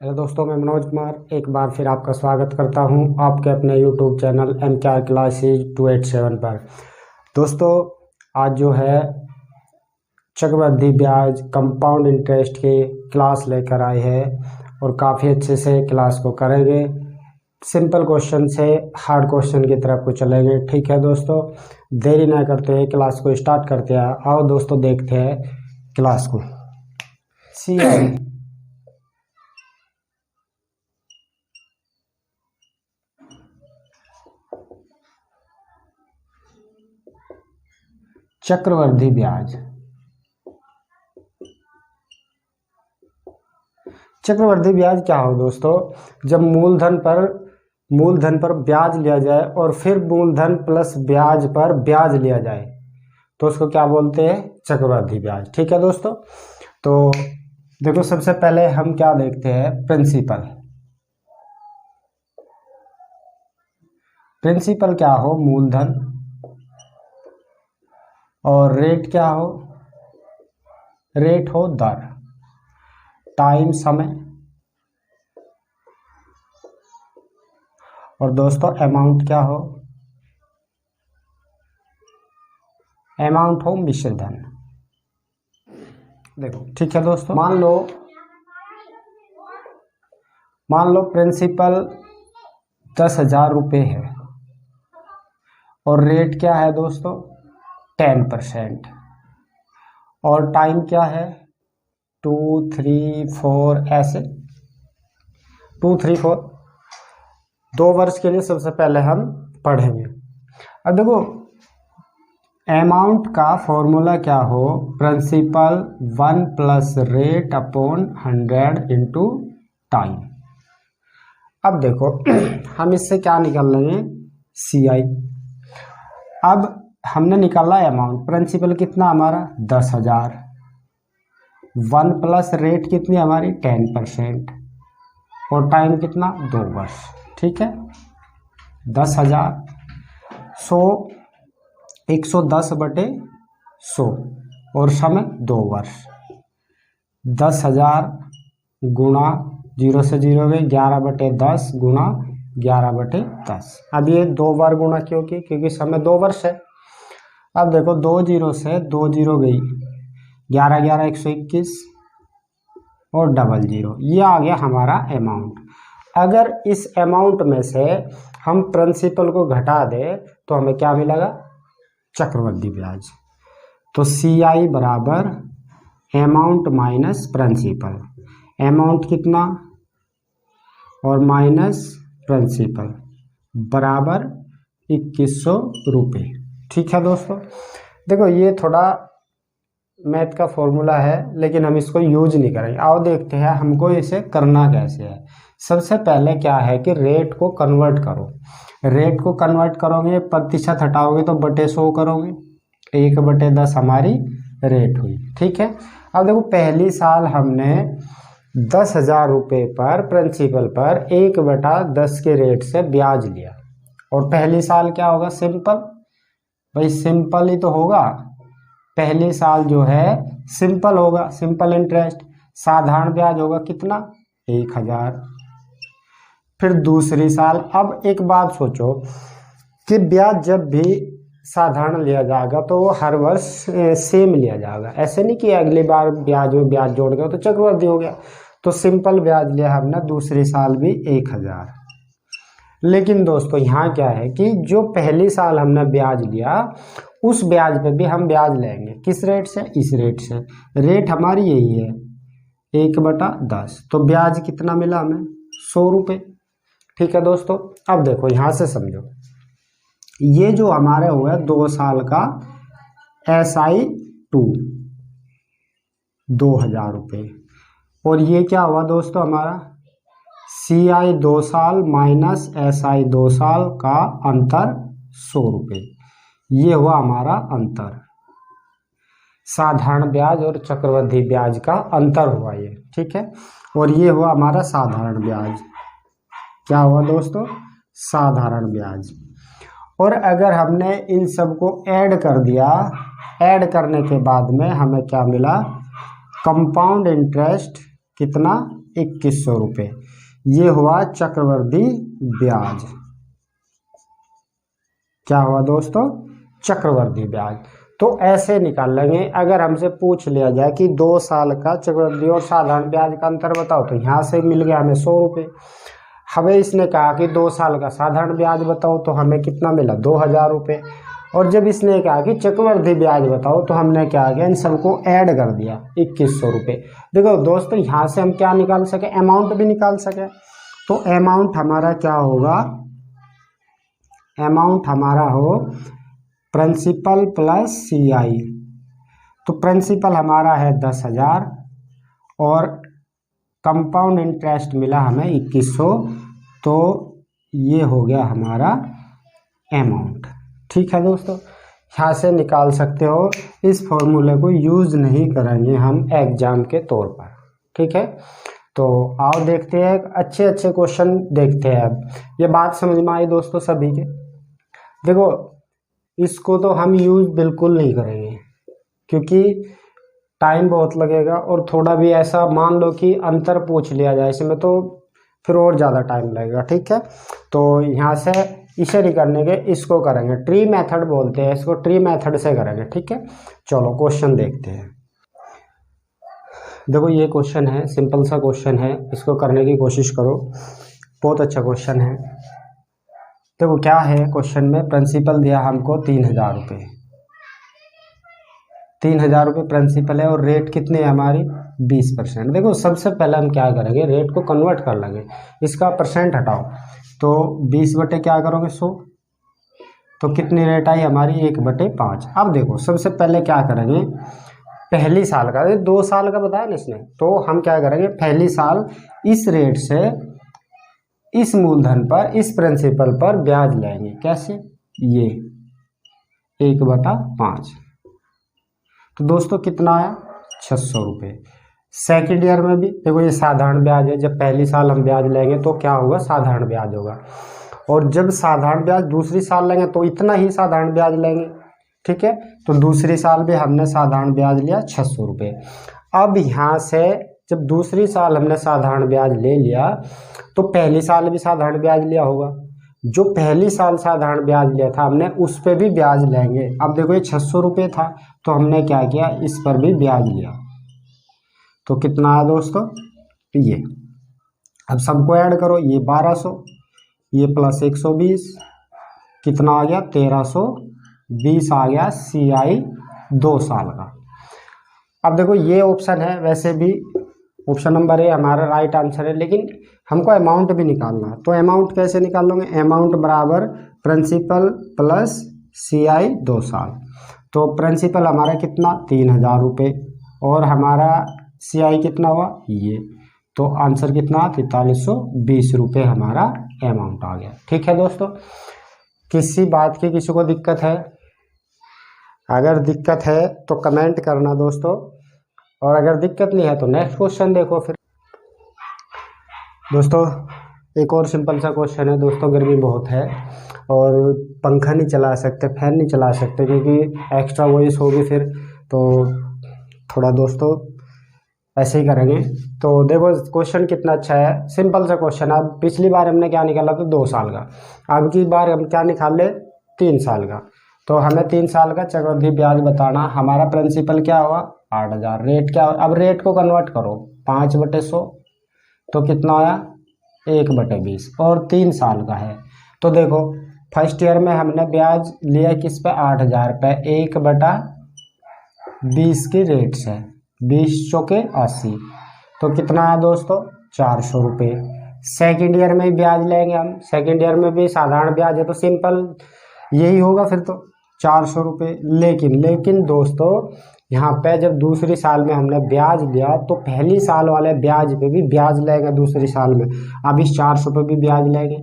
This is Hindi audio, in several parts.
हेलो दोस्तों, मैं मनोज कुमार एक बार फिर आपका स्वागत करता हूं आपके अपने यूट्यूब चैनल MKR क्लासेज 287 पर। दोस्तों, आज जो है चक्रवृद्धि ब्याज कंपाउंड इंटरेस्ट की क्लास लेकर आए हैं और काफ़ी अच्छे से क्लास को करेंगे। सिंपल क्वेश्चन से हार्ड क्वेश्चन की तरफ को चलेंगे। ठीक है दोस्तों, देरी ना करते हुए क्लास को स्टार्ट करते हैं। आओ दोस्तों, देखते हैं क्लास को। CI चक्रवृद्धि ब्याज। चक्रवृद्धि ब्याज क्या हो दोस्तों? जब मूलधन पर ब्याज लिया जाए और फिर मूलधन प्लस ब्याज पर ब्याज लिया जाए तो उसको क्या बोलते हैं? चक्रवृद्धि ब्याज। ठीक है दोस्तों, तो देखो सबसे पहले हम क्या देखते हैं? प्रिंसिपल क्या हो? मूलधन। और रेट क्या हो? रेट हो दर। टाइम समय। और दोस्तों अमाउंट क्या हो? अमाउंट हो मिश्र धन। देखो ठीक है दोस्तों, मान लो प्रिंसिपल 10,000 रुपये है और रेट क्या है दोस्तों? 10%। और टाइम क्या है? 2, 3, 4 ऐसे 2, 3, 4 2 वर्ष के लिए सबसे पहले हम पढ़ेंगे। अब देखो अमाउंट का फॉर्मूला क्या हो? Principal 1 plus rate upon 100 into time. अब देखो हम इससे क्या निकाल लेंगे? CI। अब हमने निकाला अमाउंट। प्रिंसिपल कितना हमारा? 10,000। 1 प्लस रेट कितनी हमारी? 10%। और टाइम कितना? 2 वर्ष। ठीक है, 10,000 110/100 और समय 2 वर्ष। 10,000 गुणा 0 से 0 गई 11/10 गुणा 11/10। अब ये 2 बार गुणा क्यों की? क्योंकि समय 2 वर्ष है। अब देखो 2 0 से 2 0 गई 11 11 121 और डबल 0। ये आ गया हमारा अमाउंट। अगर इस अमाउंट में से हम प्रिंसिपल को घटा दे तो हमें क्या मिलेगा? चक्रवृद्धि ब्याज। तो CI बराबर अमाउंट माइनस प्रिंसिपल। अमाउंट कितना और माइनस प्रिंसिपल बराबर 2100 रुपये। ठीक है दोस्तों, देखो ये थोड़ा मैथ का फॉर्मूला है लेकिन हम इसको यूज नहीं करेंगे। आओ देखते हैं हमको इसे करना कैसे है। सबसे पहले क्या है कि रेट को कन्वर्ट करो। रेट को कन्वर्ट करोगे, प्रतिशत हटाओगे तो बटे 100 करोगे। 1/10 हमारी रेट हुई। ठीक है, अब देखो पहली साल हमने 10,000 रुपये पर प्रिंसिपल पर 1/10 के रेट से ब्याज लिया। और पहली साल क्या होगा? सिंपल, भाई सिंपल ही तो होगा। पहली साल जो है सिंपल होगा, सिंपल इंटरेस्ट। साधारण ब्याज होगा कितना? 1,000। फिर दूसरी साल, अब एक बात सोचो कि ब्याज जब भी साधारण लिया जाएगा तो वो हर वर्ष सेम लिया जाएगा। ऐसे नहीं कि अगली बार ब्याज में ब्याज जोड़ गया तो चक्रवृद्धि हो गया। तो सिंपल ब्याज लिया हमने दूसरी साल भी 1,000। लेकिन दोस्तों यहाँ क्या है कि जो पहली साल हमने ब्याज लिया उस ब्याज पे भी हम ब्याज लेंगे। किस रेट से? इस रेट से। रेट हमारी यही है 1/10। तो ब्याज कितना मिला हमें? 100 रुपये। ठीक है दोस्तों, अब देखो यहां से समझो, ये जो हमारे हुआ 2 साल का SI2 2,000 रुपये। और ये क्या हुआ दोस्तों हमारा? CI 2 साल माइनस SI 2 साल का अंतर 100 रुपये। ये हुआ हमारा अंतर। साधारण ब्याज और चक्रवृद्धि ब्याज का अंतर हुआ ये। ठीक है, और ये हुआ हमारा साधारण ब्याज। क्या हुआ दोस्तों? साधारण ब्याज। और अगर हमने इन सबको ऐड कर दिया, ऐड करने के बाद में हमें क्या मिला? कंपाउंड इंटरेस्ट कितना 2100 रुपये। ये हुआ चक्रवृद्धि ब्याज। क्या हुआ दोस्तों? चक्रवृद्धि ब्याज। तो ऐसे निकाल लेंगे। अगर हमसे पूछ लिया जाए कि 2 साल का चक्रवृद्धि और साधारण ब्याज का अंतर बताओ, तो यहाँ से मिल गया हमें 100 रुपये। हमें इसने कहा कि 2 साल का साधारण ब्याज बताओ, तो हमें कितना मिला? 2000 रुपये। और जब इसने कहा कि चक्रवृद्धि ब्याज बताओ, तो हमने क्या किया? इन सबको ऐड कर दिया, 2100 रुपये। देखो दोस्तों, यहाँ से हम क्या निकाल सके? अमाउंट भी निकाल सके। तो अमाउंट हमारा क्या होगा? अमाउंट हमारा हो प्रिंसिपल प्लस CI। तो प्रिंसिपल हमारा है 10,000 और कंपाउंड इंटरेस्ट मिला हमें 2100। तो ये हो गया हमारा अमाउंट। ठीक है दोस्तों, यहाँ से निकाल सकते हो। इस फॉर्मूले को यूज़ नहीं करेंगे हम एग्जाम के तौर पर। ठीक है, तो आओ देखते हैं, अच्छे अच्छे क्वेश्चन देखते हैं। अब ये बात समझ में आई दोस्तों सभी के? देखो, इसको तो हम यूज़ बिल्कुल नहीं करेंगे क्योंकि टाइम बहुत लगेगा, और थोड़ा भी ऐसा मान लो कि अंतर पूछ लिया जाए इसमें, तो फिर और ज़्यादा टाइम लगेगा। ठीक है, तो यहाँ से इसे नहीं करने के, इसको करेंगे। ट्री मेथड बोलते हैं इसको, ट्री मेथड से करेंगे। ठीक है, चलो क्वेश्चन देखते हैं। देखो ये क्वेश्चन है, सिंपल सा क्वेश्चन है, इसको करने की कोशिश करो, बहुत अच्छा क्वेश्चन है। देखो क्या है क्वेश्चन में, प्रिंसिपल दिया हमको 3000 रुपये, 3000 रुपये प्रिंसिपल है, और रेट कितनी है हमारी? 20%। देखो सबसे पहले हम क्या करेंगे? रेट को कन्वर्ट कर लेंगे, इसका परसेंट हटाओ, तो 20 बटे क्या करोगे? 100। तो कितनी रेट आई हमारी? 1/5। अब देखो सबसे पहले क्या करेंगे? पहली साल का, 2 साल का बताया ना इसने, तो हम क्या करेंगे? पहली साल इस रेट से इस मूलधन पर, इस प्रिंसिपल पर ब्याज लेंगे। कैसे? ये 1/5। तो दोस्तों कितना आया? 600 रुपये। सेकेंड ईयर में भी देखो ये साधारण ब्याज है, जब पहली साल हम ब्याज लेंगे तो क्या होगा? साधारण ब्याज होगा। और जब साधारण ब्याज दूसरी साल लेंगे तो इतना ही साधारण ब्याज लेंगे। ठीक है, तो दूसरी साल भी हमने साधारण ब्याज लिया 600 रुपये। अब यहाँ से जब दूसरी साल हमने साधारण ब्याज ले लिया, तो पहली साल भी साधारण ब्याज लिया होगा। जो पहली साल साधारण ब्याज लिया था हमने, उस पर भी ब्याज लेंगे। अब देखो ये 600 रुपये था, तो हमने क्या किया? इस पर भी ब्याज लिया। तो कितना आया दोस्तों? ये अब सबको ऐड करो, ये 1200, ये प्लस 120, कितना आ गया? 1320 आ गया CI 2 साल का। अब देखो ये ऑप्शन है, वैसे भी ऑप्शन नंबर A हमारा राइट आंसर है, लेकिन हमको अमाउंट भी निकालना है। तो अमाउंट कैसे निकाल लोगे? अमाउंट बराबर प्रिंसिपल प्लस CI 2 साल। तो प्रिंसिपल हमारा कितना? 3000 रुपये, और हमारा CI कितना हुआ? ये। तो आंसर कितना? 4320 रुपये हमारा अमाउंट आ गया। ठीक है दोस्तों, किसी बात की किसी को दिक्कत है? अगर दिक्कत है तो कमेंट करना दोस्तों, और अगर दिक्कत नहीं है तो नेक्स्ट क्वेश्चन देखो। फिर दोस्तों एक और सिंपल सा क्वेश्चन है दोस्तों, गर्मी बहुत है और पंखा नहीं चला सकते, फैन नहीं चला सकते, क्योंकि एक्स्ट्रा वॉइस होगी फिर, तो थोड़ा दोस्तों ऐसे ही करेंगे। तो देखो क्वेश्चन कितना अच्छा है, सिंपल सा क्वेश्चन। अब पिछली बार हमने क्या निकाला था? 2 साल का। अब की बार हम क्या निकाल ले? 3 साल का। तो हमें 3 साल का चक्रवृद्धि ब्याज बताना। हमारा प्रिंसिपल क्या हुआ? 8000। रेट क्या? अब रेट को कन्वर्ट करो, 5/100, तो कितना आया? 1/20, और 3 साल का है। तो देखो फर्स्ट ईयर में हमने ब्याज लिया किस पे? 8000 पे, 1/20 की रेट से, 20 चौके 80, तो कितना आया दोस्तों? 400 रुपये। सेकेंड ईयर में ब्याज लेंगे हम, सेकेंड ईयर में भी साधारण ब्याज है, तो सिंपल यही होगा फिर तो 400 रुपये। लेकिन दोस्तों यहाँ पे जब दूसरी साल में हमने ब्याज लिया, तो पहली साल वाले ब्याज पे भी ब्याज लेंगे दूसरी साल में। अब इस 400 पे भी ब्याज लेंगे,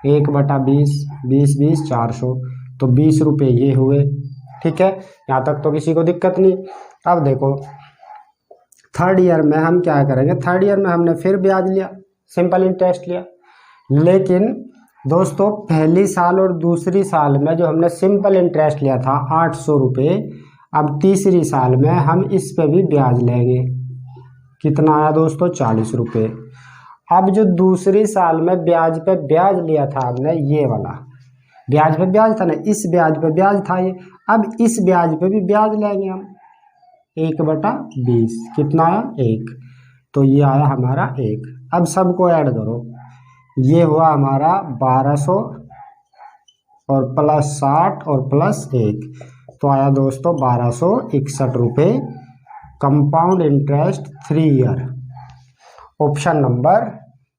1/20, 20 400, तो 20 रुपये ये हुए। ठीक है, यहाँ तक तो किसी को दिक्कत नहीं। अब देखो थर्ड ईयर में हम क्या करेंगे? थर्ड ईयर में हमने फिर ब्याज लिया, सिंपल इंटरेस्ट लिया, लेकिन दोस्तों पहली साल और दूसरी साल में जो हमने सिंपल इंटरेस्ट लिया था 800 रुपये, अब तीसरी साल में हम इस पे भी ब्याज लेंगे। कितना आया दोस्तों 40 रुपये। अब जो दूसरी साल में ब्याज पे ब्याज लिया था आपने, ये वाला ब्याज पे ब्याज था ना, इस ब्याज पे ब्याज था ये, अब इस ब्याज पे भी ब्याज लेंगे हम 1/20। कितना आया 1, तो ये आया हमारा 1। अब सबको ऐड करो, ये हुआ हमारा 1200 और प्लस 60 और प्लस 1, तो आया दोस्तों 1261 रुपये compound interest 3 year. Option number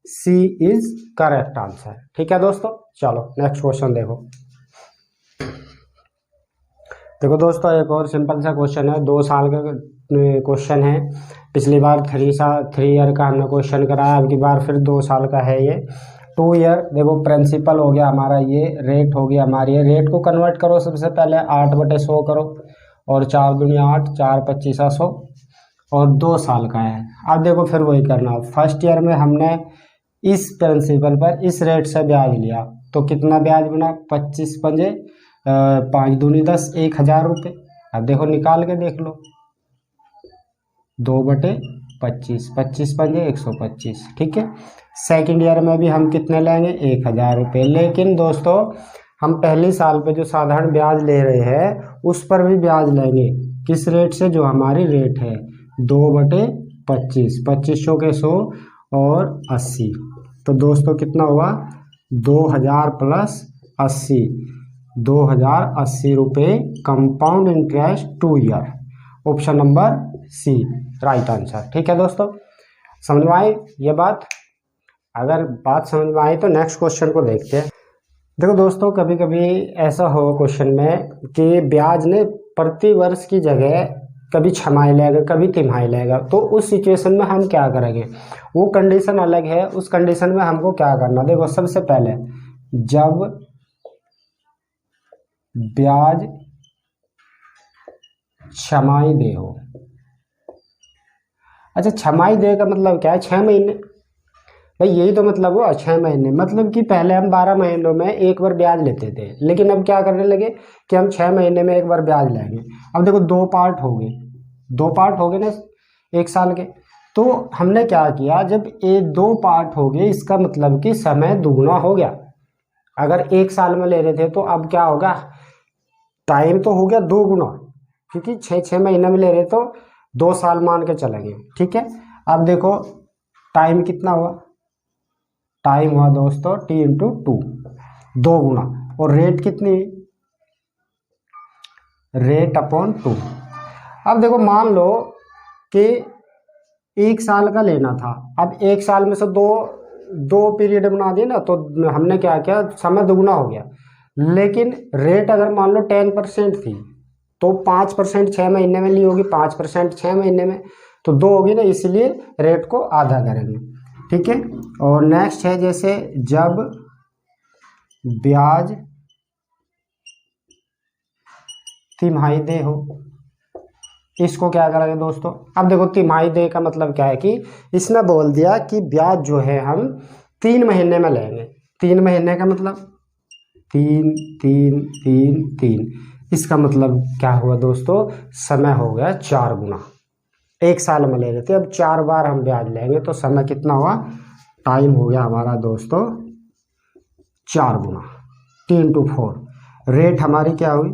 C is correct answer. ठीक है दोस्तों, चलो नेक्स्ट क्वेश्चन देखो। देखो दोस्तों, एक और सिंपल सा क्वेश्चन है, 2 साल का क्वेश्चन है। पिछली बार 3 ईयर का हमने क्वेश्चन कराया, अब की बार फिर 2 साल का है ये 2 ईयर। देखो प्रिंसिपल हो गया हमारा, ये रेट हो गया हमारी, रेट को कन्वर्ट करो सबसे पहले 8/100 करो, और 4 दूनी 8, 4 25 100, और 2 साल का है। अब देखो फिर वही करना, फर्स्ट ईयर में हमने इस प्रिंसिपल पर इस रेट से ब्याज लिया, तो कितना ब्याज बना 25 पंजे 5 दूनी 10, 1000 रुपये। अब देखो निकाल के देख लो, 2/25, 25 पंजे 125। ठीक है, सेकेंड ईयर में भी हम कितने लेंगे 1000 रुपये, लेकिन दोस्तों हम पहले साल पे जो साधारण ब्याज ले रहे हैं उस पर भी ब्याज लेंगे, किस रेट से, जो हमारी रेट है 2/25, 2500 के 100 और 80, तो दोस्तों कितना हुआ 2000 प्लस 80, 2080 रुपये compound interest 2 year. Option number C right answer. ठीक है दोस्तों, समझ में आई ये बात? अगर बात समझ में आई तो नेक्स्ट क्वेश्चन को देखते हैं। देखो दोस्तों, कभी कभी ऐसा हो क्वेश्चन में कि ब्याज ने प्रति वर्ष की जगह कभी छमाही लेगा, कभी तिमाही लेगा, तो उस सिचुएशन में हम क्या करेंगे, वो कंडीशन अलग है। उस कंडीशन में हमको क्या करना, देखो सबसे पहले जब ब्याज छमाही दे हो, अच्छा छमाही दे का मतलब क्या है, 6 महीने, भाई यही तो मतलब हुआ 6 महीने। मतलब कि पहले हम 12 महीनों में एक बार ब्याज लेते थे, लेकिन अब क्या करने लगे कि हम 6 महीने में एक बार ब्याज लेंगे। अब देखो 2 पार्ट हो गए, 2 पार्ट हो गए ना 1 साल के, तो हमने क्या किया, जब ये 2 पार्ट हो गए इसका मतलब कि समय दुगना हो गया। अगर 1 साल में ले रहे थे तो अब क्या होगा, टाइम तो हो गया 2 गुना, क्योंकि 6 महीने में ले रहे तो 2 साल मान के चलेंगे। ठीक है, अब देखो टाइम कितना हुआ, टाइम हुआ दोस्तों T/2, 2 गुना, और रेट कितनी, रेट अपॉन 2। अब देखो मान लो कि 1 साल का लेना था, अब 1 साल में से दो पीरियड बना दिए ना, तो हमने क्या किया, समय दुगना हो गया। लेकिन रेट अगर मान लो 10% थी, तो 5% 6 महीने में ली होगी, 5% 6 महीने में, तो 2 होगी ना, इसलिए रेट को आधा करेंगे। ठीक है, और नेक्स्ट है जैसे जब ब्याज तिमाही दे हो, इसको क्या करेंगे दोस्तों। अब देखो तिमाही दे का मतलब क्या है कि इसने बोल दिया कि ब्याज जो है हम 3 महीने में लेंगे। 3 महीने का मतलब 3 3 3 3, इसका मतलब क्या हुआ दोस्तों, समय हो गया 4 गुना। 1 साल में ले रहे थे, अब 4 बार हम ब्याज लेंगे, तो समय कितना हुआ, टाइम हो गया हमारा दोस्तों 4 गुना, 3/4। रेट हमारी क्या हुई,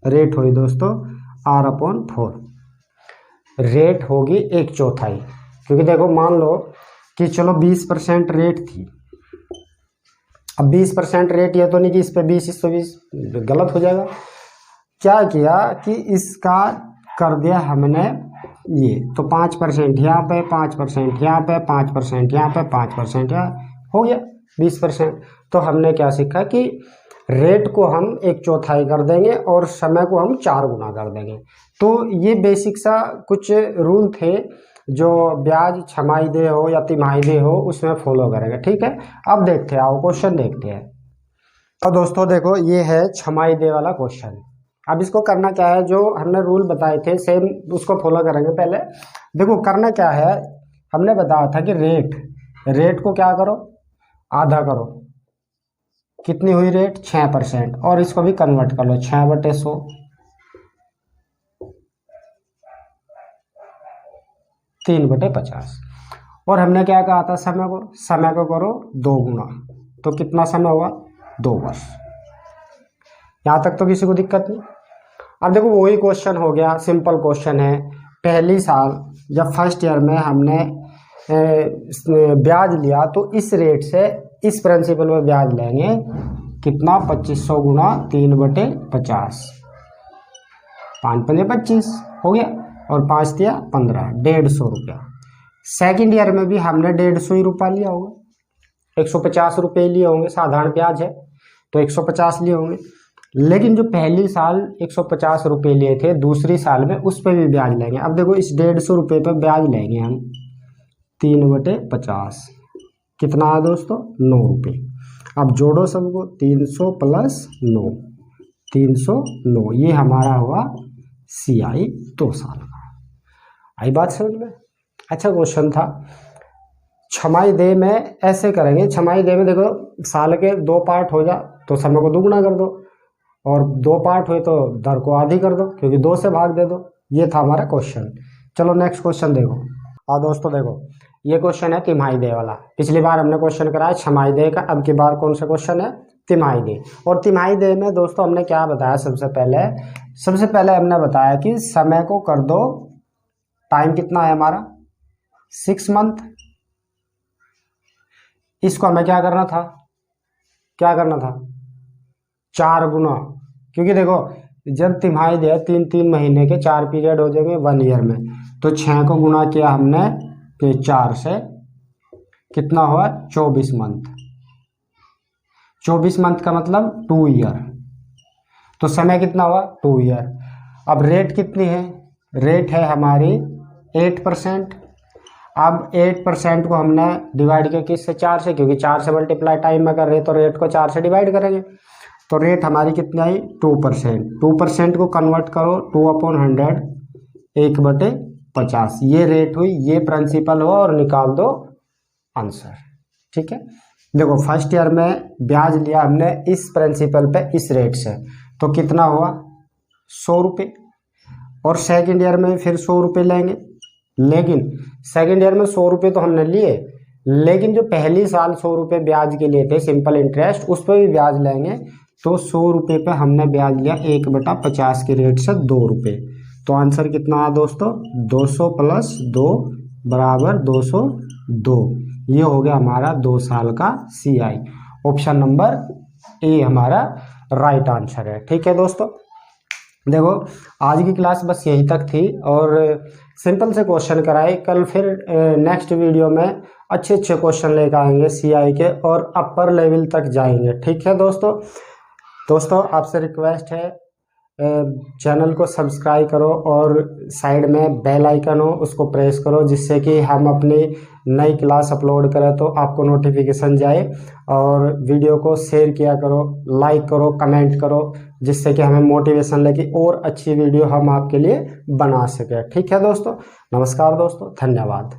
रेट हुई दोस्तों R/4, रेट होगी 1/4, क्योंकि देखो मान लो कि चलो 20% रेट थी, अब 20% रेट, ये तो नहीं कि इस पे 20 इस पे 20, गलत हो जाएगा। क्या किया कि इसका कर दिया हमने ये, तो 5% यहाँ पे, 5% यहाँ पे, 5% यहाँ पे, 5% यहाँ, हो गया 20%। तो हमने क्या सीखा कि रेट को हम 1/4 कर देंगे और समय को हम 4 गुना कर देंगे। तो ये बेसिक सा कुछ रूल थे जो ब्याज छमाही दे हो या तिमाही दे हो उसमें फॉलो करेंगे। ठीक है, अब देखते हैं, आओ क्वेश्चन देखते हैं। तो दोस्तों देखो ये है छमाही दे वाला क्वेश्चन। अब इसको करना क्या है, जो हमने रूल बताए थे सेम उसको फॉलो करेंगे। पहले देखो करना क्या है, हमने बताया था कि रेट को क्या करो, आधा करो, कितनी हुई रेट 6%, और इसको भी कन्वर्ट कर लो 6/100, 3/50। और हमने क्या कहा था समय को करो 2 गुना, तो कितना समय हुआ 2 वर्ष। यहाँ तक तो किसी को दिक्कत नहीं। अब देखो वही क्वेश्चन हो गया, सिंपल क्वेश्चन है। पहली साल जब फर्स्ट ईयर में हमने ब्याज लिया तो इस रेट से इस प्रिंसिपल में ब्याज लेंगे कितना 2500 गुना 3/50, 5×5 = 25 हो गया, और 5 दिया 15, 150 रुपया। सेकेंड ईयर में भी हमने 150 ही रुपया लिया होगा, 150 रुपये लिए होंगे, साधारण ब्याज है तो 150 लिए होंगे। लेकिन जो पहली साल 150 रुपये लिए थे, दूसरी साल में उस पर भी ब्याज लेंगे। अब देखो इस 150 रुपये पर ब्याज लेंगे हम 3/50, कितना है दोस्तों 9 रुपये। अब जोड़ो सबको, 300 + 9, 309, ये हमारा हुआ CI 2 साल का। आई बात समझ में? अच्छा क्वेश्चन था। छमाही दे में ऐसे करेंगे, छमाही दे में देखो साल के 2 पार्ट हो जा तो समय को दुगुना कर दो, और 2 पार्ट हुए तो दर को आधी कर दो, क्योंकि 2 से भाग दे दो। ये था हमारा क्वेश्चन। चलो नेक्स्ट क्वेश्चन देखो। और दोस्तों देखो ये क्वेश्चन है तिमाही दे वाला। पिछली बार हमने क्वेश्चन कराया छमाही दे का, अब की बार कौन सा क्वेश्चन है तिमाही दे। और तिमाही दे में दोस्तों हमने क्या बताया, सबसे पहले हमने बताया कि समय को कर दो, टाइम कितना है हमारा 6 मंथ। इसको हमें क्या करना था 4 गुना, क्योंकि देखो जब तिमाही दे 3 महीने के 4 पीरियड हो जाएंगे 1 ईयर में, तो 6 को गुना किया हमने तो 4 से, कितना हुआ 24 मंथ। 24 मंथ का मतलब 2 ईयर, तो समय कितना हुआ 2 ईयर। अब रेट कितनी है, रेट है हमारी 8%। अब 8% को हमने डिवाइड किया किससे 4 से, क्योंकि 4 से मल्टीप्लाई टाइम में कर रहे तो रेट को 4 से डिवाइड करेंगे, तो रेट हमारी कितनी आई 2%। 2% को कन्वर्ट करो 2/100, 1/50, ये रेट हुई, ये प्रिंसिपल हुआ, और निकाल दो आंसर। ठीक है, देखो फर्स्ट ईयर में ब्याज लिया हमने इस प्रिंसिपल पे इस रेट से, तो कितना हुआ 100 रुपये। और सेकेंड ईयर में फिर 100 रुपये लेंगे, लेकिन सेकेंड ईयर में 100 रुपये तो हमने लिए, लेकिन जो पहली साल 100 रुपये ब्याज के लिए थे सिंपल इंटरेस्ट, उस पर भी ब्याज लेंगे, तो 100 रुपये पे हमने ब्याज लिया 1/50 के रेट से 2 रुपये। तो आंसर कितना है दोस्तों 200 + 2 = 202। ये हो गया हमारा 2 साल का CI। ऑप्शन नंबर ए हमारा राइट आंसर है। ठीक है दोस्तों, देखो आज की क्लास बस यहीं तक थी, और सिंपल से क्वेश्चन कराए। कल फिर नेक्स्ट वीडियो में अच्छे क्वेश्चन लेकर आएंगे CI के, और अपर लेवल तक जाएंगे। ठीक है दोस्तों आपसे रिक्वेस्ट है चैनल को सब्सक्राइब करो, और साइड में बेल आइकन हो उसको प्रेस करो, जिससे कि हम अपनी नई क्लास अपलोड करें तो आपको नोटिफिकेशन जाए। और वीडियो को शेयर किया करो, लाइक करो, कमेंट करो, जिससे कि हमें मोटिवेशन लगे और अच्छी वीडियो हम आपके लिए बना सकें। ठीक है दोस्तों, नमस्कार दोस्तों, धन्यवाद।